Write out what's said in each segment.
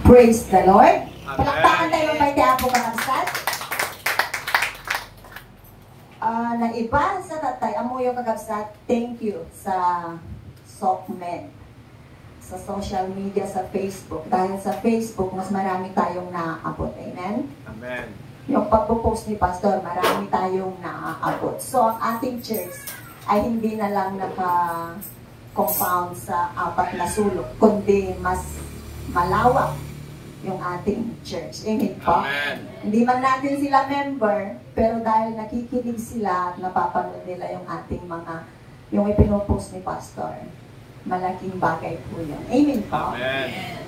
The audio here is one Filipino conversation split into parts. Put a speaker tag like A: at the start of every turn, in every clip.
A: Praise the Lord. Palakpakan tayo ng may tiyapo kakabsat. Na iba sa tatay, amuyo kakabsat, thank you sa SOCMED, sa social media, sa Facebook. Dahil sa Facebook, mas marami tayong naaabot. Amen?
B: Amen.
A: Yung pagpo-post ni Pastor, marami tayong naaabot. So, ang ating church ay hindi na lang naka-compound sa 4 na sulok, kundi mas malawak yung ating church. Amen po?
B: Amen.
A: Hindi man natin sila member, pero dahil nakikinig sila at napapanood nila yung ating yung ipinopost ni Pastor, malaking bagay po yun. Amen po?
B: Amen.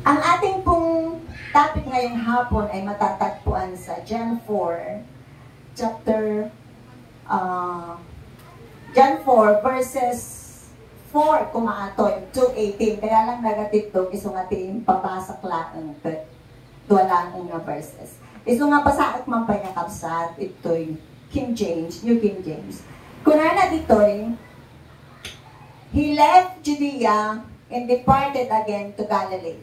A: Ang ating pong topic ngayong hapon ay matatagpuan sa John 4, John 4, verses 4 kumaatoy, 2:18. Kaya lang negative to, iso nga ting pabasak lang tuwalang nga verses. Iso nga pasaak man pa nga kapsat, ito'y King James, New King James. Kuna na dito'y, He left Judea and departed again to Galilee.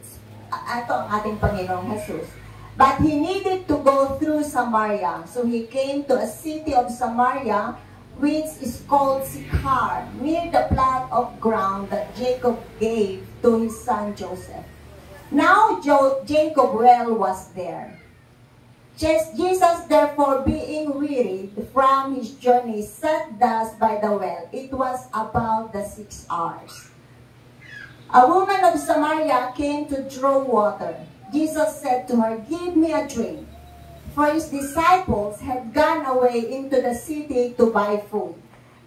A: Ito ang ating Panginoong Jesus. But he needed to go through Samaria. So he came to a city of Samaria, which is called Sychar, near the plot of ground that Jacob gave to his son Joseph. Now Jacob well was there. Jesus, therefore, being wearied from his journey, sat thus by the well. It was about the 6 hours. A woman of Samaria came to draw water. Jesus said to her, "Give me a drink." For his disciples had gone away into the city to buy food.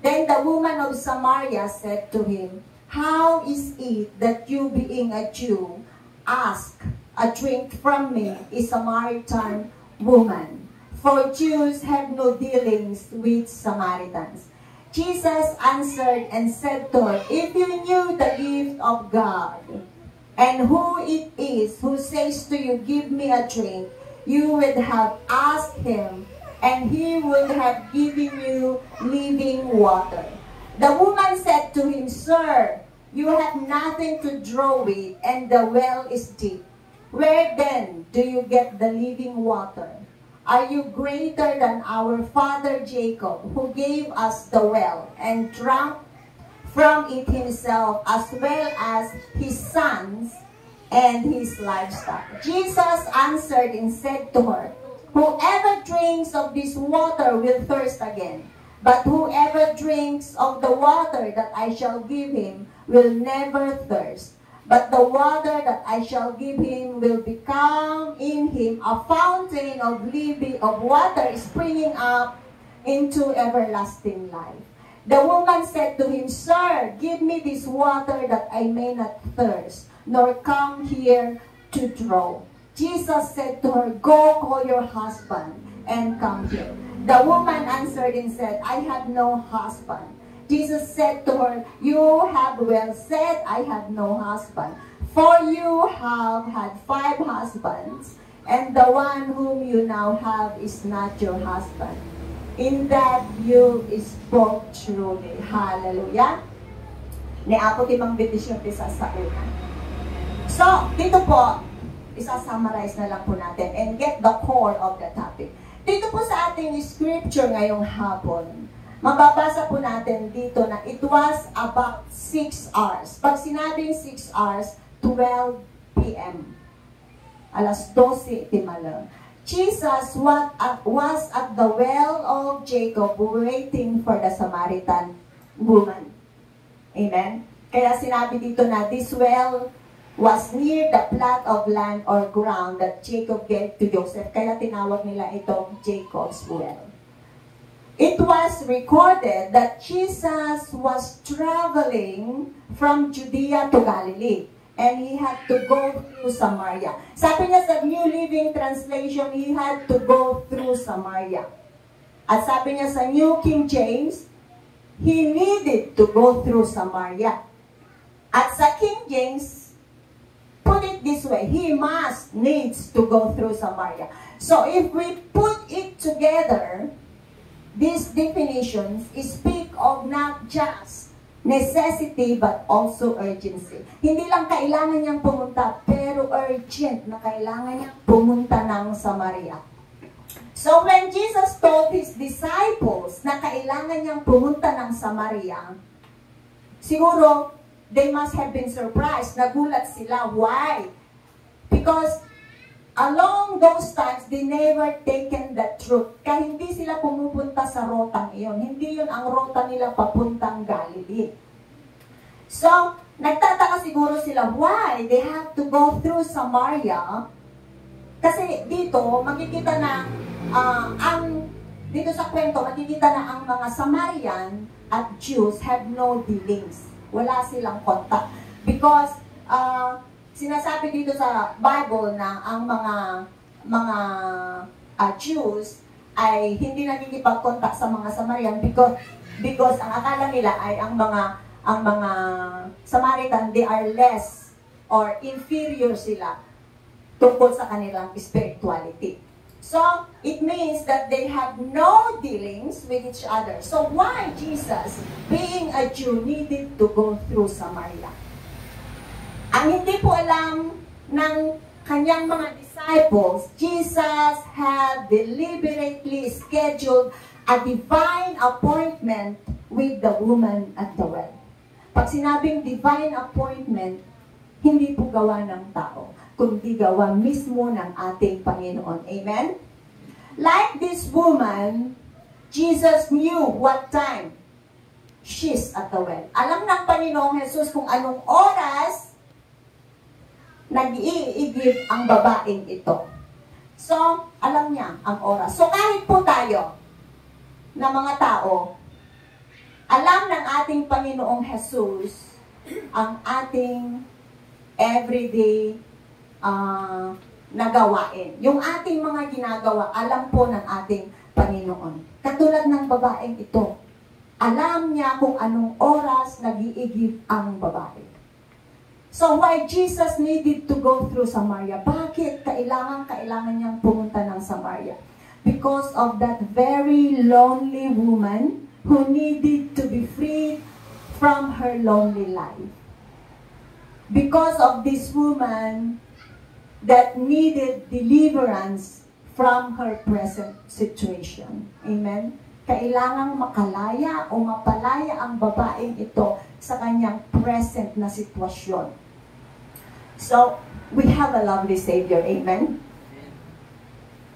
A: Then the woman of Samaria said to him, "How is it that you, being a Jew, ask a drink from me, a Samaritan woman? For Jews have no dealings with Samaritans." Jesus answered and said to her, "If you knew the gift of God, and who it is who says to you, 'Give me a drink,' you would have asked him, and he would have given you living water." The woman said to him, "Sir, you have nothing to draw with, and the well is deep. Where then do you get the living water? Are you greater than our father Jacob, who gave us the well, and drank from it himself, as well as his sons and his livestock?" Jesus answered and said to her, "Whoever drinks of this water will thirst again. But whoever drinks of the water that I shall give him will never thirst. But the water that I shall give him will become in him a fountain of water springing up into everlasting life." The woman said to him, "Sir, give me this water that I may not thirst, nor come here to draw." Jesus said to her, "Go call your husband and come here." The woman answered and said, "I have no husband." Jesus said to her, "You have well said, I have no husband. For you have had 5 husbands, and the one whom you now have is not your husband. In that you spoke truly." Hallelujah. Niapo timang bendisyon sa una. So, dito po, isa-summarize na lang po natin and get the core of the topic. Dito po sa ating scripture ngayong hapon, mababasa po natin dito na it was about 6 hours. Pag sinabing 6 hours, 12 p.m. Alas 12 timala. Jesus was at the well of Jacob waiting for the Samaritan woman. Amen? Kaya sinabi dito na this well was near the plot of land or ground that Jacob gave to Joseph. Kaya tinawag nila itong Jacob's well. It was recorded that Jesus was traveling from Judea to Galilee, and he had to go through Samaria. Sabi niya sa New Living Translation, he had to go through Samaria. At sabi niya sa New King James, he needed to go through Samaria. At sa King James, put it this way, he needs to go through Samaria. So if we put it together, these definitions speak of not just necessity but also urgency. Hindi lang kailangan niyang pumunta, pero urgent na kailangan niyang pumunta ng Samaria. So when Jesus told His disciples na kailangan niyang pumunta ng Samaria, siguro they must have been surprised. Nagulat sila. Why? Because along those times, they never taken the truth. Kaya hindi sila pumupunta sa rotang iyon. Hindi yun ang rota nila papuntang Galilee. So, nagtataka siguro sila, why they have to go through Samaria? Kasi dito, makikita na, dito sa kwento, makikita na ang mga Samarian at Jews have no dealings. Wala silang contact. Because, sinasabi dito sa Bible na ang mga Jews ay hindi nakikipag-contact sa mga Samaritan because ang akala nila ay ang mga Samaritan, they are less or inferior sila tungkol sa kanilang spirituality. So it means that they have no dealings with each other. So why Jesus, being a Jew, needed to go through Samaria? Ang hindi po alam ng kanyang mga disciples, Jesus had deliberately scheduled a divine appointment with the woman at the well. Pag sinabing divine appointment, hindi po gawa ng tao, kundi gawa mismo ng ating Panginoon. Amen? Like this woman, Jesus knew what time she's at the well. Alam ng Panginoong Jesus kung anong oras nag-iigib ang babaeng ito. So, alam niya ang oras. So, kahit po tayo, na mga tao, alam ng ating Panginoong Jesus ang ating everyday nagawain. Yung ating mga ginagawa, alam po ng ating Panginoon. Katulad ng babaeng ito, alam niya kung anong oras nag-iigib ang babae. So why Jesus needed to go through Samaria? Bakit kailangan niyang pumunta ng Samaria? Because of that very lonely woman who needed to be freed from her lonely life. Because of this woman that needed deliverance from her present situation. Amen? Kailangang makalaya o mapalaya ang babaeng ito sa kanyang present na sitwasyon. So, we have a lovely Savior. Amen?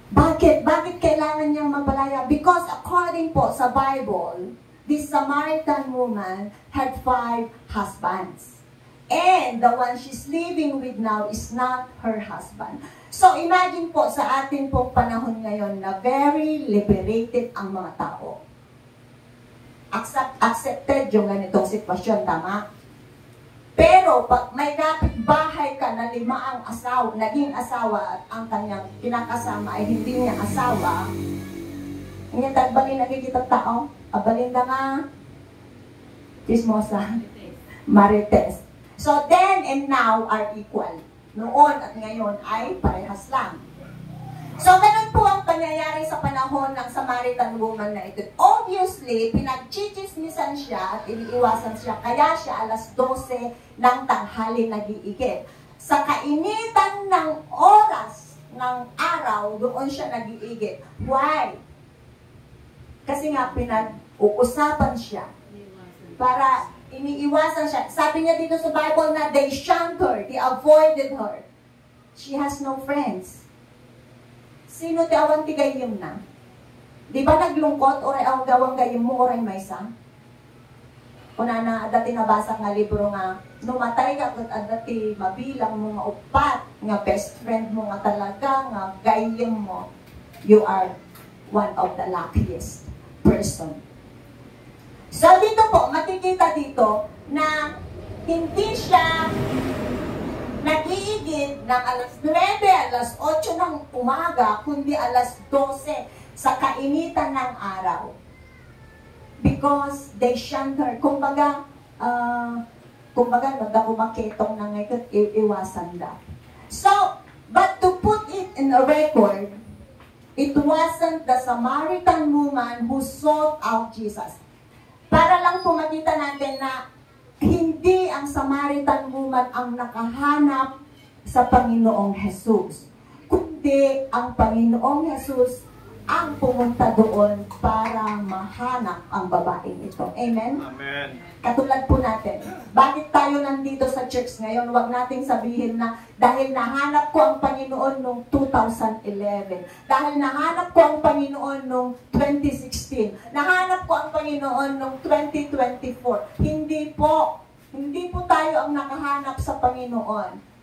A: Bakit? Bakit kailangan niyang mapalaya? Because according po sa Bible, this Samaritan woman had 5 husbands. And the one she's living with now is not her husband. So, imagine po sa ating pong panahon ngayon na very liberated ang mga tao. Accepted yung ganitong sitwasyon, tama? Pero, pag may kapitbahay ka na 5 ang asawa, naging asawa at ang kanyang pinakasama ay hindi niya asawa, hindi tagbalin nakikita tao, abalinda nga, chismosa, marites. So, then and now are equal. Noon at ngayon ay parehas lang. So, ganun po ang pangyayari sa panahon ng Samaritan woman na ito. Obviously, pinagchichismisan siya at iniiwasan siya. Kaya siya alas 12 ng tanghali nag-iigib. Sa kainitan ng oras ng araw, doon siya nag-iigib. Why? Kasi nga pinag-uusapan siya. Para iniiwasan siya. Sabi niya dito sa Bible na they shunned her, they avoided her. She has no friends. Sino ti awan ti gayem na? Di ba naglungkot oray aw gawang gayem mo oray maysa? Kuna na dati nabasa nga libro nga numatay ka ket dati mabilang mo nga upat nga best friend mo nga talaga nga gayem mo. You are one of the luckiest person. So dito po makikita dito na hindi siya nag-iigib ng alas 9, alas 8 ng umaga, kundi alas 12 sa kainitan ng araw. Because they shunned her. Kumbaga, nagdakumakitong na ngayon, iwasan na. So, but to put it in a record, it wasn't the Samaritan woman who sought out Jesus. Para lang po makita natin na hindi ang Samaritan woman ang nakahanap sa Panginoong Jesus, kundi ang Panginoong Jesus ang pumunta doon para mahanap ang babaeng ito. Amen?
B: Amen.
A: Katulad po natin, bakit tayo nandito sa church ngayon? Huwag nating sabihin na dahil nahanap ko ang Panginoon noong 2011, dahil nahanap ko ang Panginoon noong 2016, nahanap ko ang Panginoon noong 2024. Hindi po tayo ang nakahanap sa Panginoon.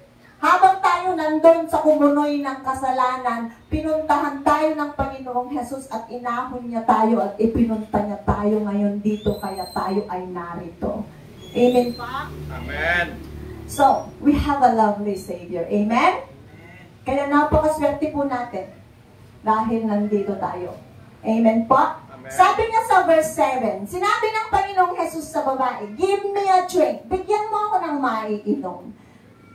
A: Habang tayo nandun sa kumunoy ng kasalanan, pinuntahan tayo ng Panginoong Jesus at inahon niya tayo at ipinunta niya tayo ngayon dito, kaya tayo ay narito. Amen pa?
B: Amen.
A: So, we have a lovely Savior. Amen? Kaya napakaswerte po natin dahil nandito tayo. Amen po?
B: Amen.
A: Sabi niya sa verse 7, sinabi ng Panginoong Jesus sa babae, "Give me a drink." Bigyan mo ako ng maiinom.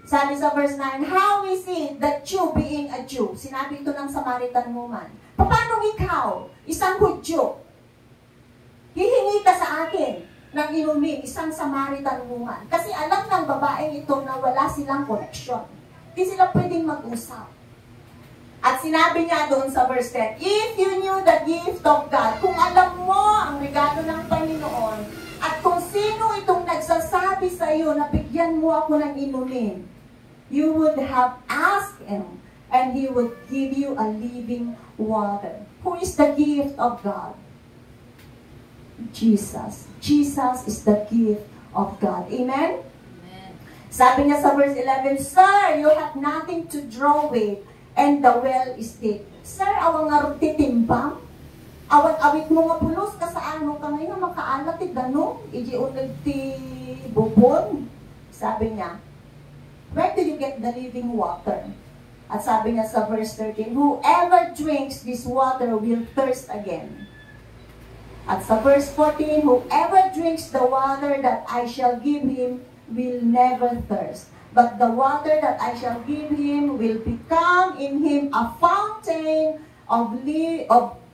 A: Sabi sa verse 9, "How is it that you, being a Jew," sinabi ito ng Samaritan woman, "paano ikaw, isang Hudyo, hihingi ka sa akin ng inumin, isang Samaritan woman?" Kasi alam ng babaeng ito na wala silang connection. Hindi sila pwedeng mag-usap. At sinabi niya doon sa verse 10, "If you knew the gift of God," kung alam mo ang regalo ng Panginoon, at kung sino itong nagsasabi sa iyo na bigyan mo ako ng inumin, you would have asked Him, and He would give you a living water. Who is the gift of God? Jesus. Jesus is the gift of God. Amen?
C: Amen.
A: Sabi niya sa verse 11, "Sir, you have nothing to draw with, and the well is deep." Sir, awang nga rin titimbang? Awat-awit mo nga pulos ka sa ano ka ngayon, makaalat ti ganun, iji unag ti bubon. Sabi niya, "Where do you get the living water?" At sabi niya sa verse 13, "Whoever drinks this water will thirst again." At sa verse 14, "Whoever drinks the water that I shall give him will never thirst. But the water that I shall give him will become in him a fountain of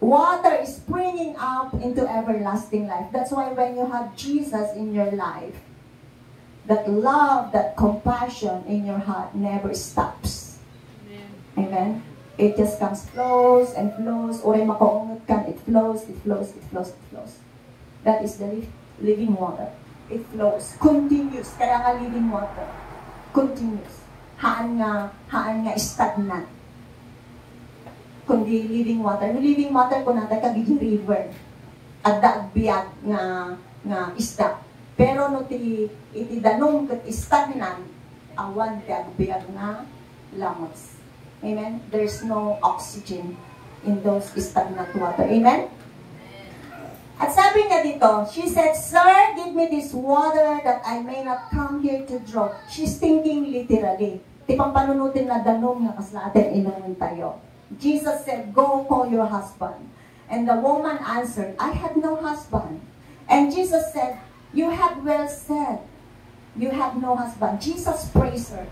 A: water springing up into everlasting life." That's why when you have Jesus in your life, that love, that compassion in your heart never stops.
C: Amen.
A: Amen? It just comes, flows and flows. Oray makaungot ka, it flows, it flows, it flows, it flows. That is the living water. It flows. Continuous. Kaya nga living water. Continuous. Haan nga stagnant. Kundi living water. Living water ko natin kagigi river. At daagbiag nga isda. Pero no iti danong ket stagnant, awan ti agbiag nga lamos. Amen? There's no oxygen in those stagnant water. Amen? At sabi niya dito, she said, "Sir, give me this water that I may not come here to draw." She's thinking literally. Ti pampanunutin na danong nga kaslaten inumin tayo. Jesus said, "Go call your husband." And the woman answered, "I had no husband." And Jesus said, "You have well said. You have no husband." Jesus praised her.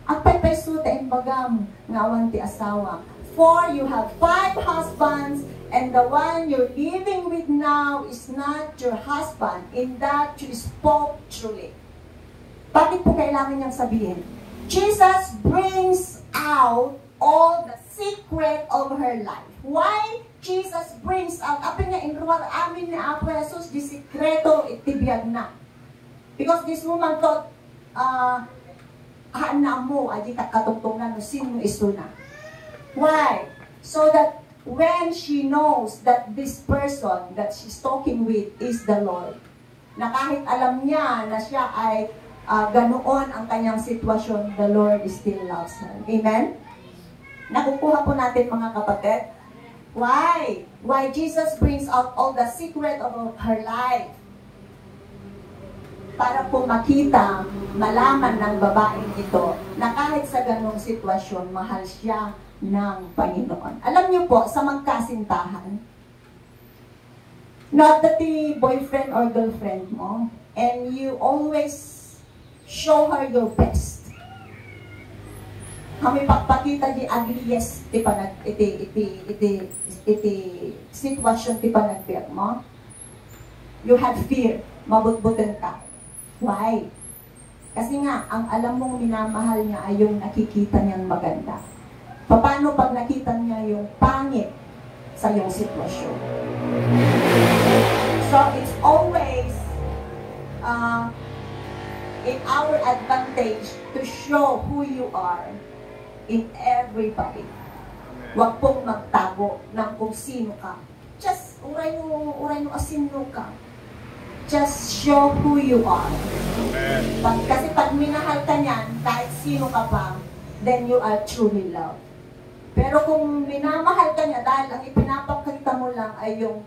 A: At paypaysuta imbagam ngawan ti asawa. "For you have 5 husbands, and the one you're living with now is not your husband. In that you spoke truly." Bakit po kailangan niyang sabihin? Jesus brings out all the secret of her life. Why Jesus brings out? Apin nga, inruwar amin ni Apo Jesus, di sikreto itibiyag na. Because this woman thought, na mo, aji katungtungan no sino isuna. Why? So that when she knows that this person that she's talking with is the Lord, na kahit alam niya na siya ay ganoon ang kanyang sitwasyon, the Lord still loves her. Amen? Nakukuha po natin mga kapatid. Why? Why Jesus brings out all the secret of her life? Para po makita, malaman ng babaeng ito na kahit sa ganong sitwasyon, mahal siya ng Panginoon. Alam niyo po, sa magkasintahan, not that the boyfriend or girlfriend mo, and you always show her your best. Kami pagpakita di ugliest ti panag iti sitwasyon ti panagbiag mo. You have fear, mabutbutan ka. Why? Kasi nga, ang alam mong minamahal niya ay yung nakikita niyang maganda. Paano pag nakita niya yung pangit sa iyong sitwasyon? So, it's always in our advantage to show who you are in everybody. Huwag pong magtago ng kung sino ka. Just, uray mo asino ka. Just show who you are. Kasi pag minahal ka niyan, kahit sino ka pa, then you are truly loved. Pero kung minamahal ka niya dahil ang ipinapakita mo lang ay yung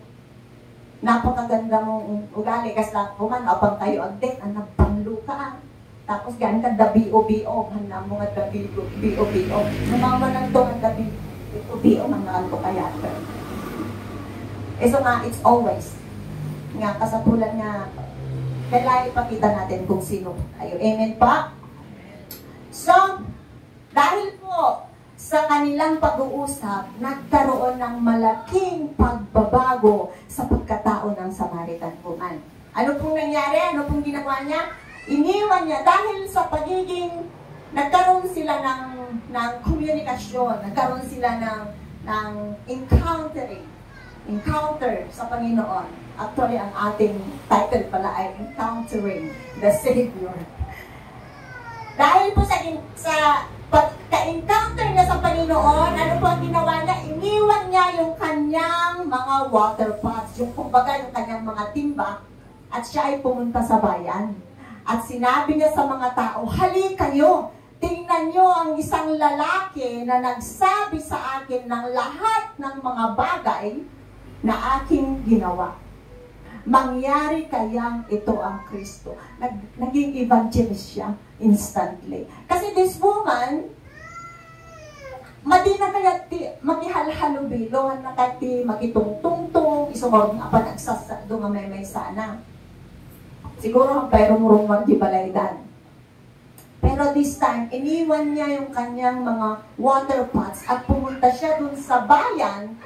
A: napakaganda mong ugali, kasi lang kuman, apang kayo agdet, ang nagpanglo ka. Tapos gan ka da B.O.B.O. Hanam mo nga da B.O.B.O. Namamanang to nga da B.O.B.O. Mangaan ko kaya. So nga, it's always nga kasapulan nga kailangan ipakita natin kung sino tayo. Amen pa? So, dahil po sa kanilang pag-uusap, nagkaroon ng malaking pagbabago sa pagkatao ng Samaritan woman. Ano pong nangyari? Ano pong ginawa niya? Iniwan niya dahil sa pagiging nagkaroon sila ng komunikasyon, nagkaroon sila ng encounter sa Panginoon. Actually, ang ating title pala ay Encountering the Savior. Dahil po sa pagka-encounter niya sa Panginoon, ano po ang ginawa niya? Iniwan niya yung kanyang mga water pots, yung kumbaga yung kanyang mga timba, at siya ay pumunta sa bayan. At sinabi niya sa mga tao, hali kayo, tingnan niyo ang isang lalaki na nagsabi sa akin ng lahat ng mga bagay na aking ginawa. Mangyari kayang ito ang Kristo. Naging evangelist siya instantly. Kasi this woman, madi na kaya magihalhalubilo, na kati magitungtungtong, isumog nga pa nagsasado nga may sana. Siguro ang pero murong magdibalaydan. Pero this time, iniwan niya yung kanyang mga water pots at pumunta siya dun sa bayan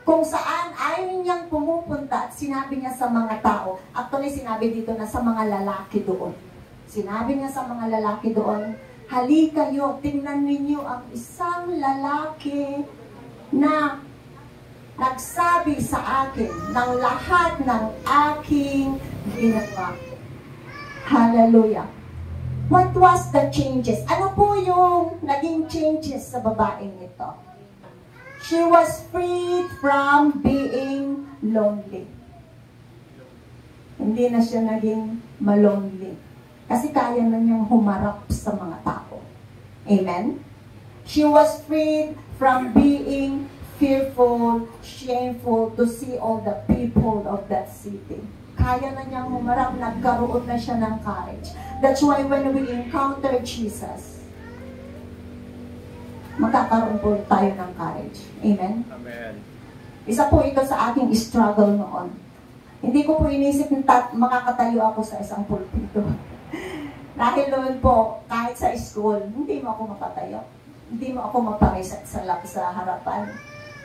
A: kung saan ayaw niyang pumupunta at sinabi niya sa mga tao, actually sinabi dito na sa mga lalaki doon. Sinabi niya sa mga lalaki doon, hali kayo, tingnan ninyo ang isang lalaki na nagsabi sa akin ng lahat ng aking ginawa. Hallelujah. What was the changes? Ano po yung naging changes sa babaeng ito? She was freed from being lonely. Hindi na siya naging malonely. Kasi kaya na niyang humarap sa mga tao. Amen? She was freed from being fearful, shameful to see all the people of that city. Kaya na niyang humarap, nagkaroon na siya ng courage. That's why when we encounter Jesus, magkakaroon po tayo ng courage. Amen?
B: Amen.
A: Isa po ito sa aking struggle noon. Hindi ko po inisip na makakatayo ako sa isang pulpito. Dahil noon po, kahit sa school, hindi mo ako mapatayo. Hindi mo ako mapareset sa harapan.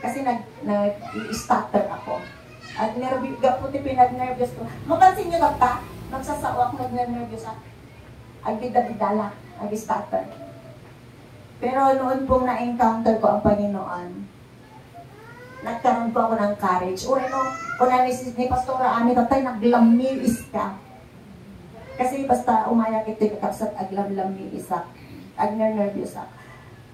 A: Kasi nag-stutter ako. At puti pinag-nervous ko. Mapansin nyo na nagsasawak, nag-nervous ako. Agbida-bidala, nag-stutter. Pero noon pong na-encounter ko ang Panginoon, nagkaroon po ako ng courage. Uri no, kung ni Pastora Ami, tatay, naglamiis ka. Kasi basta umayak ito yung kapsat, aglamlamiis ka, agner-nervous ka.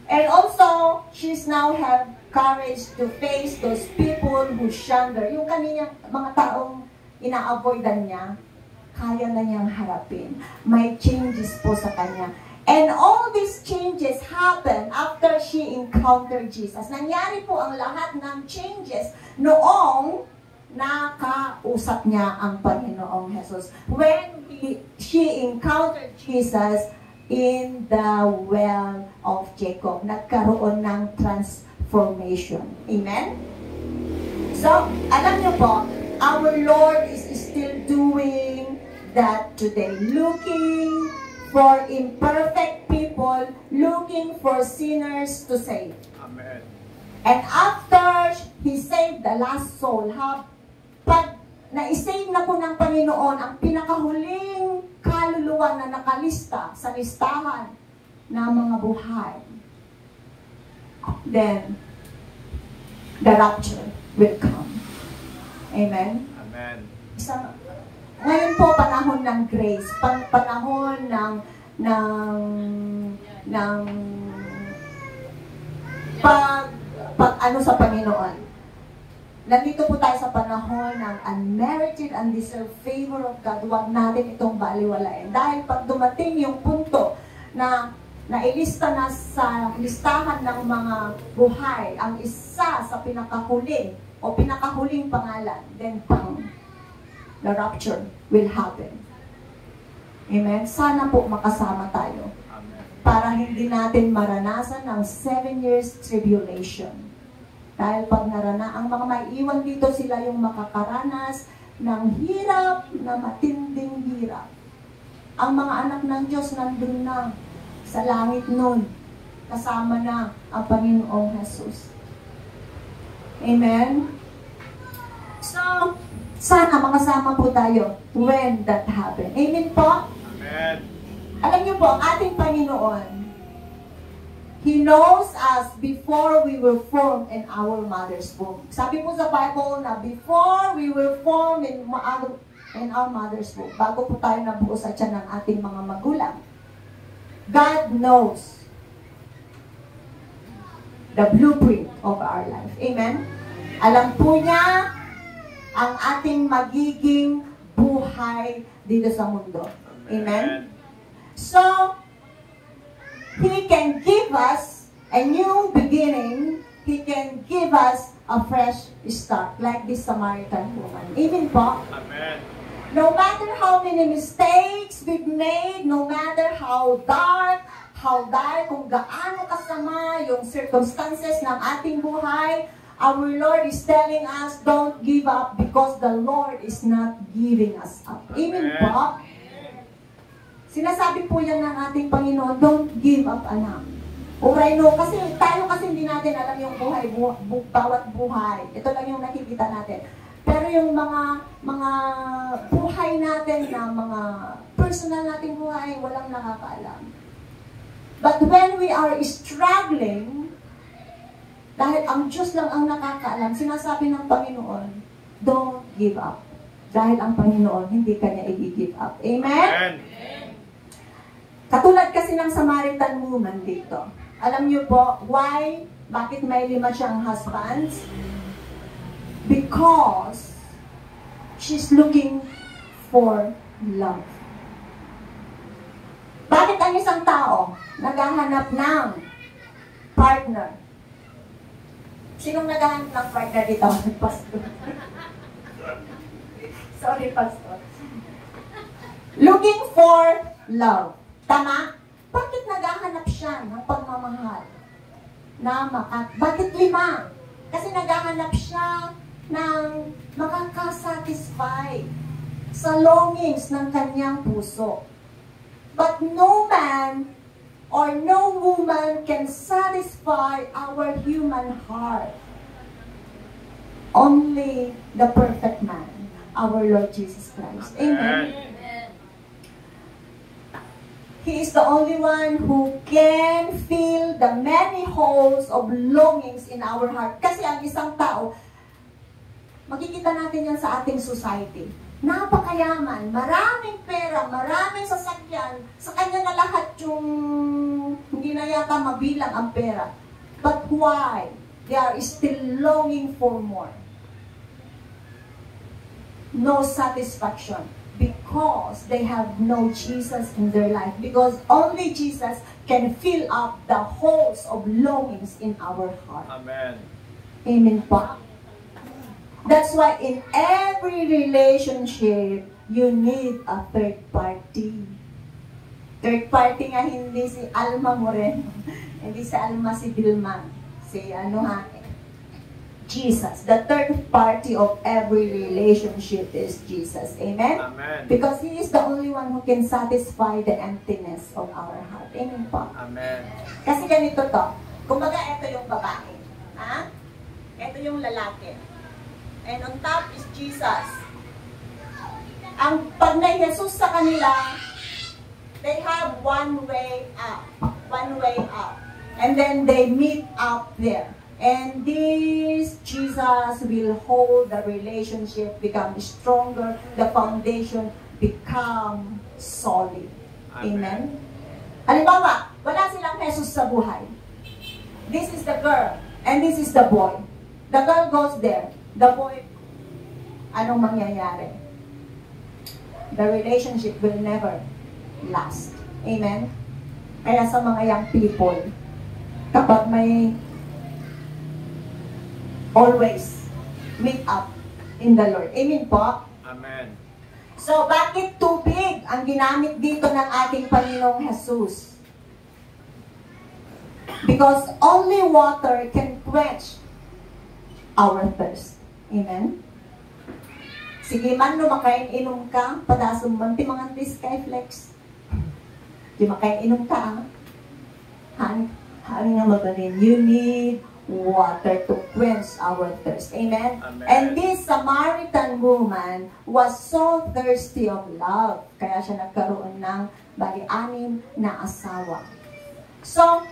A: And also, she's now have courage to face those people who shun her. Yung kanyang mga taong ina-avoidan niya, kaya na niyang harapin. May changes po sa kanya. And all these changes happen after she encountered Jesus. Nangyari po ang lahat ng changes noong nakausap niya ang Panginoong Jesus. When she encountered Jesus in the well of Jacob, nagkaroon ng transformation. Amen? So, alam niyo po, our Lord is still doing that today. Looking for imperfect people, looking for sinners to save.
B: Amen.
A: And after He saved the last soul, pag na-save na po ng Panginoon, ang pinakahuling kaluluwa na nakalista sa listahan ng mga buhay, then the rapture will come. Amen?
B: Amen.
A: Ngayon po, panahon ng grace, panahon ng ano sa Panginoon. Nandito po tayo sa panahon ng unmerited, undeserved favor of God. Huwag natin itong baliwalain. Dahil pag dumating yung punto na nailista na sa listahan ng mga buhay, ang isa sa pinakahuling o pinakahuling pangalan, then the rapture will happen. Amen? Sana po makasama tayo.
B: Amen.
A: Para hindi natin maranasan ang 7 years tribulation. Dahil pag ang mga maiiwan dito, sila yung makakaranas ng hirap na matinding hirap. Ang mga anak ng Diyos nandun na sa langit nun. Kasama na ang Panginoong Jesus. Amen? So, sana makasama po tayo when that happen. Amen po?
B: Amen.
A: Alam niyo po, ating Panginoon, He knows us before we were formed in our mother's womb. Sabi po sa Bible na before we were formed in our mother's womb, bago po tayo nabuo sa tiyan ng ating mga magulang, God knows the blueprint of our life. Amen? Alam po niya ang ating magiging buhay dito sa mundo. Amen? So, He can give us a new beginning. He can give us a fresh start, like this Samaritan woman. Amen po?
B: Amen.
A: No matter how many mistakes we've made, no matter how dark, kung gaano kasama yung circumstances ng ating buhay, our Lord is telling us, don't give up because the Lord is not giving us up. Amen po? Sinasabi po yan ng ating Panginoon, don't give up, anak. Alright, no? Kasi tayo hindi natin alam yung buhay, bawat buhay. Ito lang yung nakikita natin. Pero yung mga buhay natin na mga personal nating buhay, walang nakakaalam. But when we are struggling, dahil ang Diyos lang ang nakakaalam, sinasabi ng Panginoon, don't give up. Dahil ang Panginoon, hindi kanya i-give up. Amen?
B: Amen.
A: Katulad kasi ng Samaritan woman dito. Alam niyo po, why? Bakit may 5 siyang husbands? Because she's looking for love. Bakit ang isang tao naghahanap ng partner? Sinong naghahanap ng partner dito? Pastor. Sorry, Pastor. Looking for love. Tama? Bakit naghahanap siya ng pagmamahal? Bakit 5? Kasi naghahanap siya ng makakasatisfy sa longings ng kanyang puso. But no man or no woman can satisfy our human heart. Only the perfect man, our Lord Jesus Christ. Amen. He is the only one who can fill the many holes of longings in our heart. Kasi ang isang tao, makikita natin yan sa ating society. Napakayaman, maraming pera, maraming sasakyan, sa kanya na lahat yung hindi na yata mabilang ang pera. But why? They are still longing for more. No satisfaction. Because they have no Jesus in their life. Because only Jesus can fill up the holes of longings in our heart.
B: Amen.
A: Amen po. That's why in every relationship, you need a third party. Third party nga hindi si Alma Moreno. Hindi si Alma si Vilma. Si Jesus. The third party of every relationship is Jesus. Amen?
B: Amen.
A: Because He is the only one who can satisfy the emptiness of our heart. Amen po?
B: Amen.
A: Kasi ganito to. Kumbaga, ito yung babae. Ha? Ito yung lalaki. And on top is Jesus. Ang pag na Jesus sa kanila, They have one way up. One way up. And then they meet up there. And this Jesus will hold the relationship, become stronger, the foundation become solid. Amen? Halimbawa, wala silang Jesus sa buhay. This is the girl, and this is the boy. The girl goes there. The boy, anong mangyayari? The relationship will never last. Amen? Kaya sa mga young people, kapag may always meet up in the Lord. Amen po?
B: Amen.
A: So, bakit tubig ang ginamit dito ng ating Panginoong Jesus? Because only water can quench our thirst. Amen? Sige man, no, makain-inom ka, padasong man, timang antis kay flex. Di makain-inom ka, Hani nga magaling. You need water to quench our thirst. Amen?
B: Amen?
A: And this Samaritan woman was so thirsty of love. Kaya siya nagkaroon ng bali-anim na asawa. So,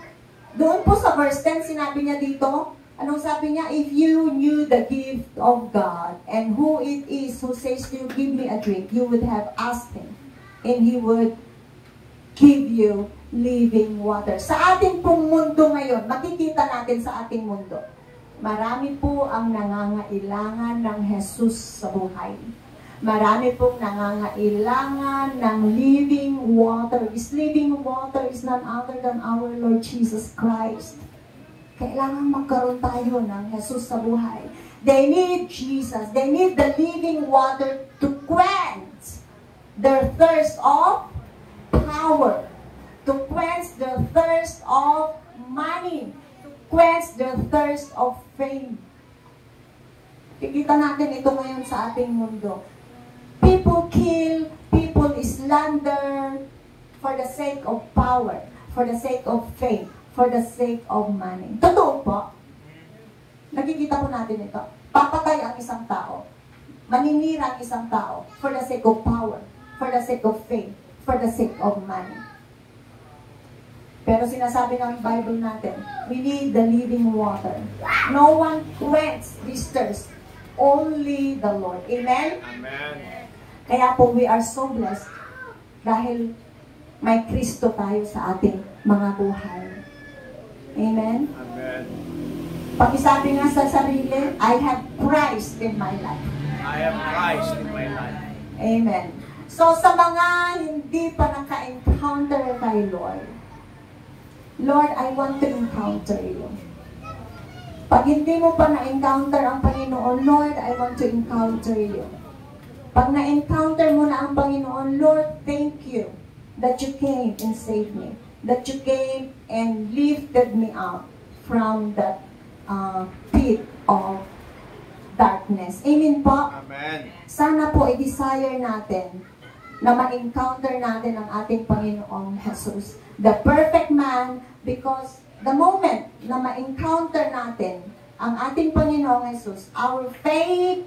A: doon po sa verse 10, sinabi niya dito, anong sabi niya? If you knew the gift of God and who it is who says to you, give me a drink, you would have asked him and he would give you living water. Sa ating pong mundo ngayon, makikita natin sa ating mundo, marami po ang nangangailangan ng Jesus sa buhay. Marami pong nangangailangan ng living water. This living water is none other than our Lord Jesus Christ. Kailangan magkaroon tayo ng Jesus sa buhay. They need Jesus. They need the living water to quench their thirst of power, to quench the thirst of money, to quench the thirst of fame. Kikita natin ito ngayon sa ating mundo. People kill, people slander for the sake of power, for the sake of fame, for the sake of money. Totoo po. Nakikita po natin ito. Papatay ang isang tao. Maninira ang isang tao for the sake of power, for the sake of fame, for the sake of money. Pero sinasabi ng Bible natin, we need the living water. No one quenches this thirst. Only the Lord. Amen?
B: Amen.
A: Kaya po we are so blessed dahil may Kristo tayo sa ating mga buhay. Amen?
B: Amen.
A: Pakisabi nga sa sarili, I have Christ in my life.
B: I have Christ in my life.
A: Amen. So sa mga hindi pa naka-encounter kay Lord, Lord, I want to encounter you. Pag hindi mo pa na-encounter ang Panginoon, Lord, I want to encounter you. Pag na-encounter mo na ang Panginoon, Lord, thank you that you came and saved me. That you came and lifted me up from that pit of darkness. Amen po?
B: Amen.
A: Sana po i-desire natin na ma-encounter natin ang ating Panginoong Jesus. The perfect man, because the moment na ma-encounter natin ang ating Panginoong Jesus, our faith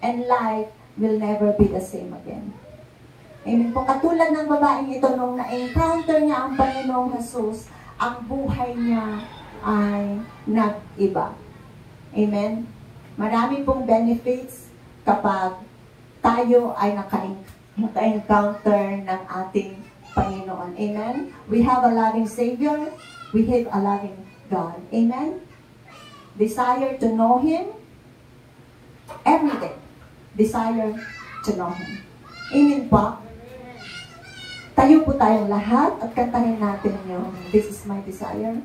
A: and life will never be the same again. Amen po. Katulad ng babaeng ito, nung na-encounter niya ang Panginoong Jesus, ang buhay niya ay nag-iba. Amen? Marami pong benefits kapag tayo ay naka-encounter ng ating Panginoon. Amen? We have a loving Savior. We have a loving God. Amen? Desire to know Him every day. Desire to know Him. Amen po? Tayo po tayong lahat at kantahin natin yung This is my desire.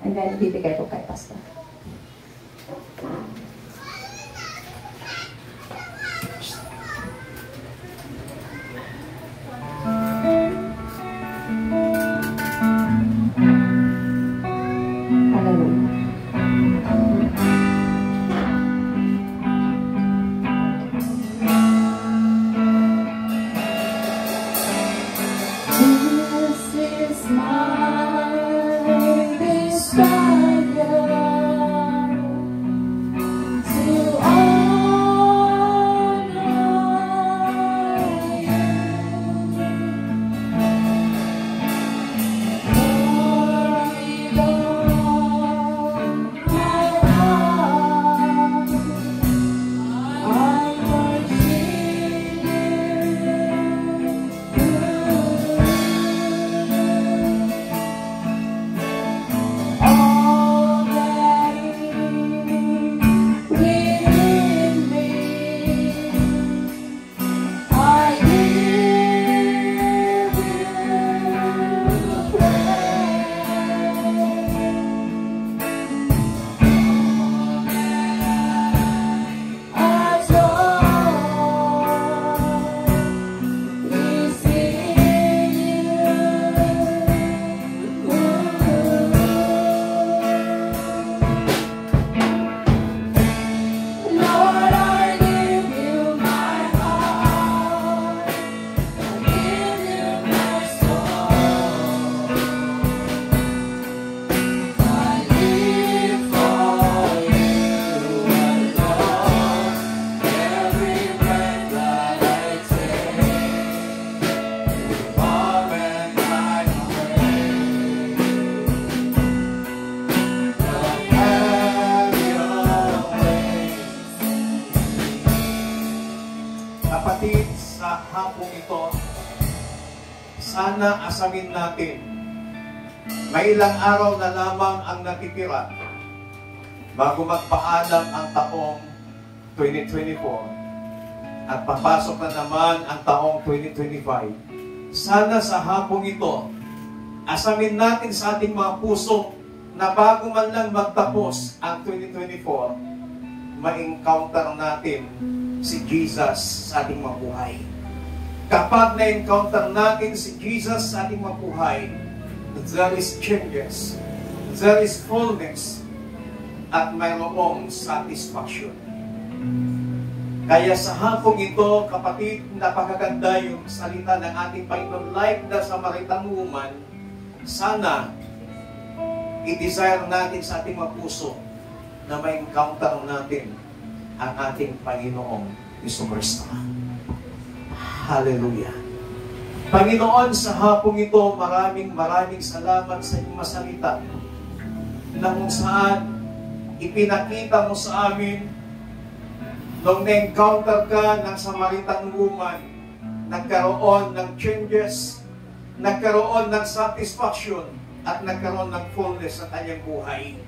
A: And then, bibigay ko kay Pastor.
C: sana asamin natin. May ilang araw na lamang ang natitira bago magpaalam ang taong 2024 at papasok na naman ang taong 2025. Sana sa hapong ito, asamin natin sa ating mga puso na bago man lang magtapos ang 2024, ma-encounter natin si Jesus sa ating mga buhay. Kapag na-encounter natin si Jesus sa ating mga buhay, there is changes, there is fullness, at mayroong satisfaction. Kaya sa hapong ito, kapatid, napakaganda yung salita ng ating Panginoon, like the Samaritan woman. Sana i-desire natin sa ating mga puso na ma-encounter natin ang ating Panginoong Jesucristo. Hallelujah. Panginoon, sa hapong ito, maraming salamat sa iyong masalita na kung saan ipinakita mo sa amin nung na-encounter ka ng Samaritan woman, nagkaroon ng changes, nagkaroon ng satisfaction, at nagkaroon ng fullness sa kanyang buhay.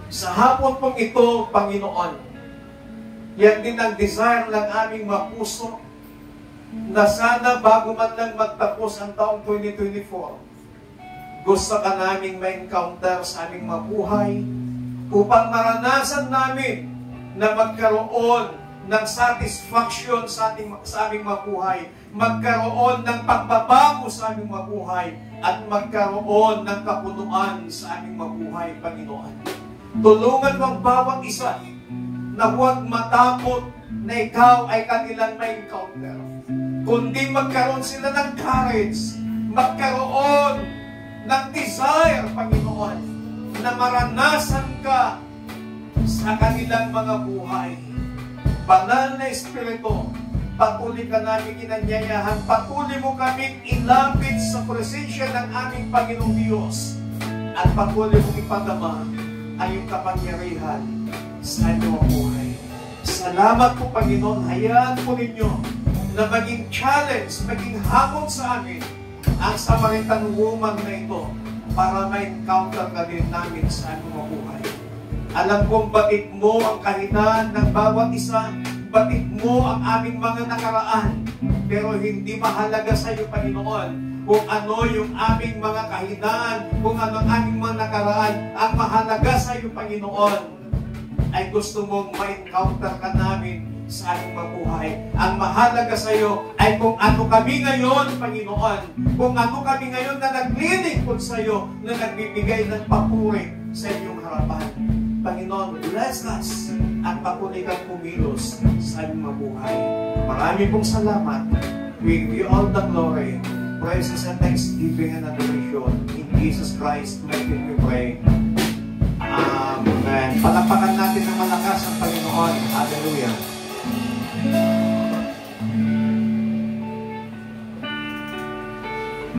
C: Sa hapon pong ito, Panginoon, yan din ang desire ng aming mga puso na sana bago man lang magtapos ang taong 2024, gusto ka naming ma-encounter sa aming mga buhay upang maranasan namin na magkaroon ng satisfaction sa aming mga buhay, magkaroon ng pagbabago sa aming mga buhay, at magkaroon ng kapunuan sa aming mga buhay, Panginoon. Tulungan mo ang bawat isa na huwag matakot na ikaw ay kanilang ma-encounter, kundi magkaroon sila ng courage, magkaroon ng desire, Panginoon, na maranasan ka sa kanilang mga buhay. Banal na Espiritu, patuloy ka namin inanyayahan, patuloy mo kaming ilapit sa presensya ng aming Panginoong Diyos, at patuloy mong ipadama ang iyong kapangyarihan sa inyong buhay. Salamat po, Panginoon. Hayaan po ninyo na maging challenge, maging hamon sa amin ang Samaritan woman na ito para ma-encounter ka din namin sa aming buhay. Alam kong batid mo ang kahinaan ng bawat isa, batid mo ang aming mga nakaraan, pero hindi mahalaga sa iyo, Panginoon, kung ano yung aming mga kahinaan, kung ano ang aming mga nakaraan. Ang mahalaga sa iyo, Panginoon, ay gusto mong ma-encounter ka namin sa aming mabuhay. Ang mahalaga sa iyo ay kung ano kami ngayon, Panginoon, kung ano kami ngayon na naglilingkod sa iyo, na nagbibigay ng papuri sa iyong harapan. Panginoon, bless us at patuloy kang pumilos sa aming mabuhay. Marami pong salamat. We give you all the glory, praises and thanksgiving and adoration. In Jesus Christ, may we pray. Amen. Palakpakan natin ng malakas ang Panginoon. Hallelujah.